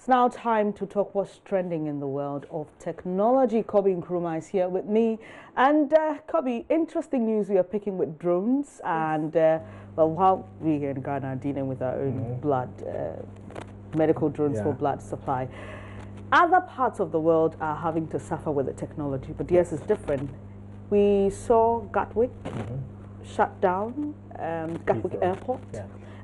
It's now time to talk what's trending in the world of technology. Kobe Nkrumah is here with me. And Kobe, interesting news we are picking with drones. And well, while we here in Ghana are dealing with our own blood, medical drones for blood supply, other parts of the world are having to suffer with the technology. But yes, it's different. We saw Gatwick shut down, Gatwick Airport.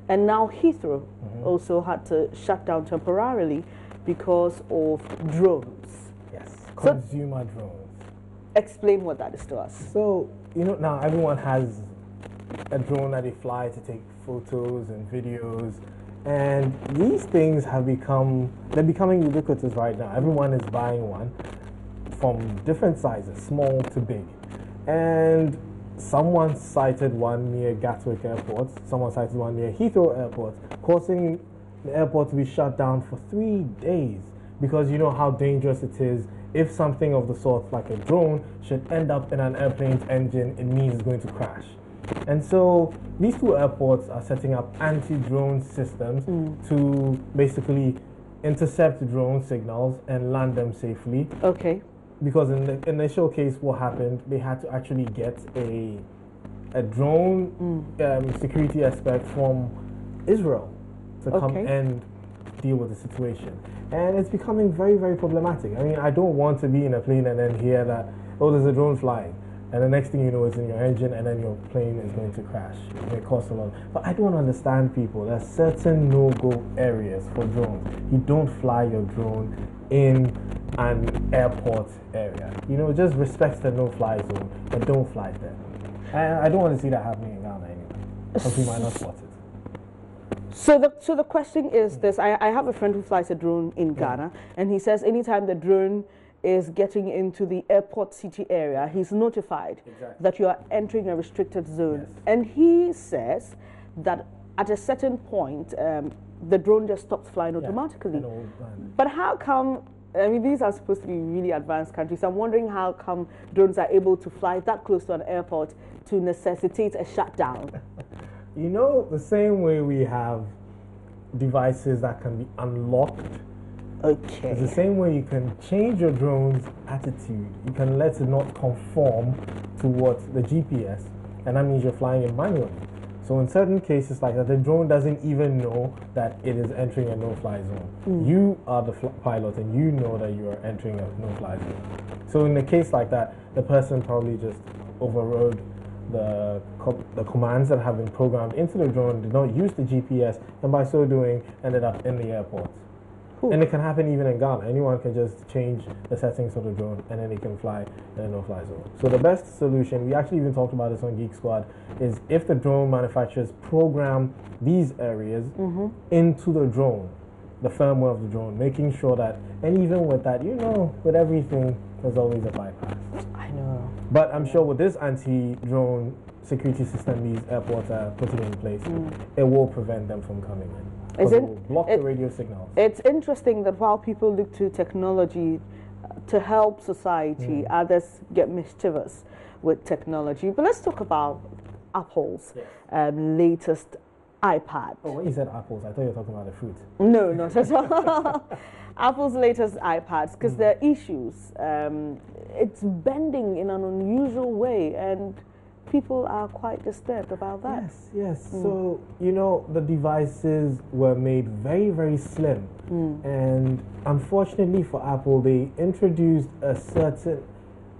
And now Heathrow also had to shut down temporarily because of drones. Yes, consumer drones. Explain what that is to us. So, you know, now everyone has a drone that they fly to take photos and videos. And these things have they're becoming ubiquitous right now. Everyone is buying one from different sizes, small to big. And someone sighted one near Gatwick Airport, someone sighted one near Heathrow Airport, causing the airport to be shut down for 3 days because you know how dangerous it is. If something of the sort, like a drone, should end up in an airplane's engine, it means it's going to crash. And so these two airports are setting up anti-drone systems to basically intercept drone signals and land them safely. Okay. Because in the initial case, what happened, they had to actually get a drone security expert from Israel to come and deal with the situation. And it's becoming very, very problematic. I mean, I don't want to be in a plane and then hear that, oh, there's a drone flying. And the next thing you know, it's in your engine and then your plane is going to crash. It may cost a lot. But I don't understand people. There's certain no-go areas for drones. You don't fly your drone in an airport area. You know, just respect the no-fly zone and don't fly there. I don't want to see that happening in Ghana anyway. Because we might not spot it. So the question is this. I have a friend who flies a drone in Ghana, and he says anytime the drone is getting into the airport city area, he's notified that you are entering a restricted zone. Yes. And he says that at a certain point, the drone just stops flying automatically. But how come, I mean, these are supposed to be really advanced countries. I'm wondering how come drones are able to fly that close to an airport to necessitate a shutdown? You know, the same way we have devices that can be unlocked. Okay. It's the same way you can change your drone's attitude. You can let it not conform to what the GPS, and that means you're flying it manually. So in certain cases like that, the drone doesn't even know that it is entering a no-fly zone. You are the pilot and you know that you are entering a no-fly zone. So in a case like that, the person probably just overrode the commands that have been programmed into the drone, did not use the GPS, and by so doing ended up in the airport. And it can happen even in Ghana. Anyone can just change the settings of the drone and then they can fly in a no-fly zone. So the best solution, we actually even talked about this on Geek Squad, is if the drone manufacturers program these areas into the drone, the firmware of the drone, making sure that, and even with that, you know, with everything, there's always a bypass. I know. But I'm sure with this anti-drone security system these airports are putting in place, it will prevent them from coming in. It will block the radio signals. It's interesting that while people look to technology to help society, others get mischievous with technology. But let's talk about Apple's latest iPad. Oh, when you said apples, I thought you were talking about the fruit. No, not at all. Apple's latest iPads, because there are issues. It's bending in an unusual way, and people are quite disturbed about that. Yes. So, you know, the devices were made very, very slim. And unfortunately for Apple, they introduced a certain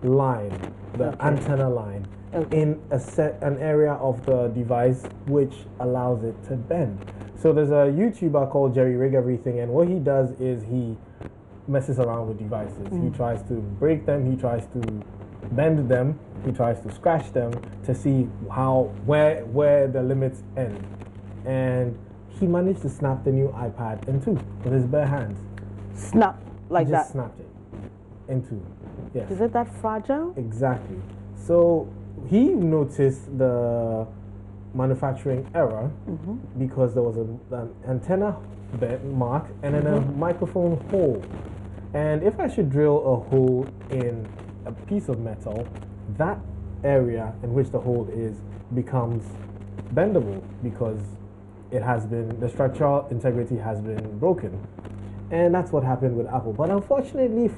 line, the antenna line, in an area of the device which allows it to bend. So there's a YouTuber called Jerry Rig Everything, and what he does is he messes around with devices. He tries to break them, he tries to bend them, he tries to scratch them to see where the limits end. And he managed to snap the new iPad in two with his bare hands. Snap like he that? Just snapped it in two. Yes. Is it that fragile? Exactly. So he noticed the manufacturing error because there was an antenna mark and then a microphone hole. And if I should drill a hole in a piece of metal, that area in which the hole is becomes bendable because it has been, the structural integrity has been broken. And that's what happened with Apple. But unfortunately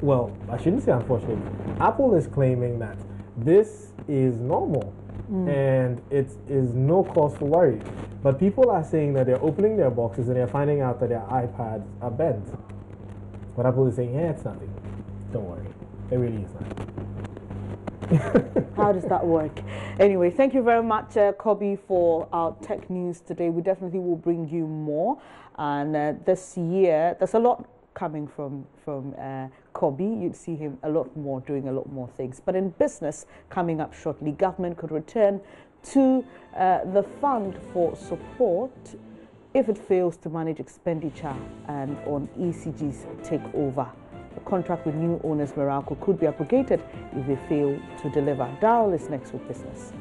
well, I shouldn't say unfortunately, Apple is claiming that this is normal and it is no cause for worry. But people are saying that they're opening their boxes and they're finding out that their iPads are bent. But Apple is saying, it's nothing. Don't worry. It really is nothing. How does that work? Anyway, thank you very much, Kobe, for our tech news today. We definitely will bring you more. And this year, there's a lot coming from Kobe. You'd see him a lot more, doing a lot more things. But in business, coming up shortly, government could return to the fund for support if it fails to manage expenditure and on ECG's takeover. The contract with new owners Meralco could be abrogated if they fail to deliver. Darrell is next with business.